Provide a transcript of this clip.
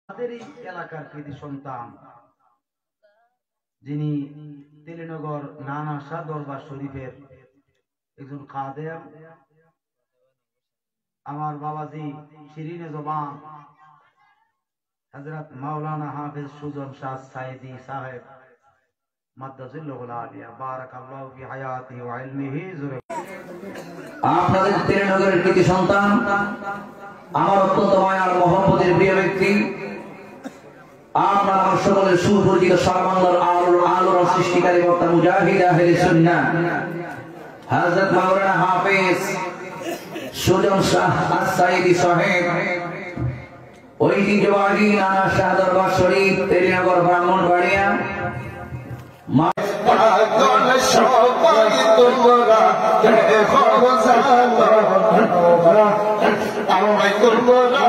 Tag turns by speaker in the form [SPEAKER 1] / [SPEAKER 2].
[SPEAKER 1] আমাদেরই এলাকার কৃতি সন্তান যিনি তেলিনগর নানা শাহ দরবার শরীফের একজন খাদেম, আমার বাবাজি শিরিনে জবান হযরত মাওলানা হাফেজ সুজন শাহ সাইদি সাহেব মাদ্দাজিল্লাহুল আলিয়া বারাকাল্লাহু ফি হায়াতিহি ওয়া ইলমিহি।
[SPEAKER 2] আপনাদের তেলিনগরের কৃতি সন্তান, আমার অত্যন্ত মায়ার মহব্বতের প্রিয় ব্যক্তি, আপনার আমার সকলের সুপরিচিত সারা আলোর সৃষ্টিকারী বক্তা মুজাহিদ আহলে সুন্নাহ হযরত মাওলানা হাফেজ সুজন শাহ সাইদি সাহেব, ঐতিহ্যবাহী নানা শাহ দরবার শরীফ তেলিনগর ব্রাহ্মণবাড়িয়া।
[SPEAKER 3] পাগল সবাই তোমরা দেখো জানো, আমায় তোমরা